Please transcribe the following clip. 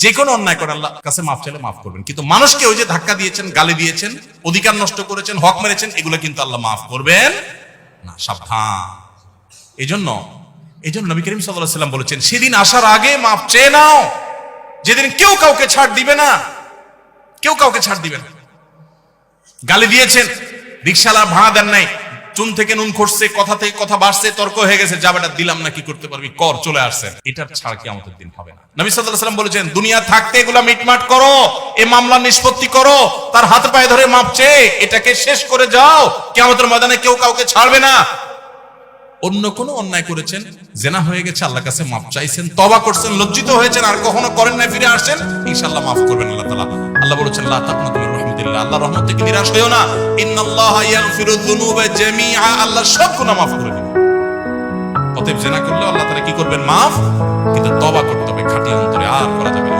যে কোনো অন্যায় করে আল্লাহর কাছে মাফ চাইলে মাফ করবেন, কিন্তু মানুষকে ওই যে ধাক্কা দিয়েছেন, গালি দিয়েছেন, অধিকার নষ্ট করেছেন, হক মেরেছেন, এগুলো কিন্তু আল্লাহ মাফ করবেন না। সাবধান। এই জন্য নবী করিম সাল্লাল্লাহু আলাইহি ওয়াসাল্লাম বলেছেন, সেদিন আসার আগে মাফ চেয়ে নাও, যেদিন কেউ কাউকে ছাড় দিবে না, কেউ কাউকে ছাড় দিবে না। গালি দিয়েছেন, রিকশাওয়ালা ভাড়া দেন নাই, চুন থেকে নুন খসছে, কথা থেকে কথা বাড়ছে, তর্ক হয়ে গেছে, যাবেটা দিলাম না, কি করতে পারবি কর, চলে আসছেন, এটার ছাড় কিয়ামতের দিন হবে না। নবী সাল্লাল্লাহু আলাইহি ওয়াসাল্লাম বলেছেন, দুনিয়া থাকতে এগুলা মিটমাট করো, এই মামলা নিষ্পত্তি করো, তার হাত পায়ে ধরে মাপ চেয়ে এটাকে শেষ করে যাও, কিয়ামতের ময়দানে কেউ কাউকে ছাড়বে না। অন্য কোনো অন্যায় করেছেন, জেনা হয়ে গেছে, আল্লাহর কাছে মাপ চাইছেন, তওবা করছেন, লজ্জিত হয়েছেন, আর কখনো করেন না, ফিরে আসছেন, ইনশাআল্লাহ মাফ করবেন আল্লাহ তাআলা। আল্লাহ বলেছেন, লা তাকনাতু মির রাহমাতিল্লাহ, আল্লাহর রহমত থেকে নিরাশ হইও না, ইন্নাল্লাহা ইয়াগফিরুয যুনুবা জামিআ, আল্লাহ সব গুনাহ মাফ করে দিবেন। অতএব জেনা করলে আল্লাহ তাআলা কি করবেন? মাফ। কিন্তু তওবা করতে হবে খাঁটি অন্তরে, আর করা যাবে না।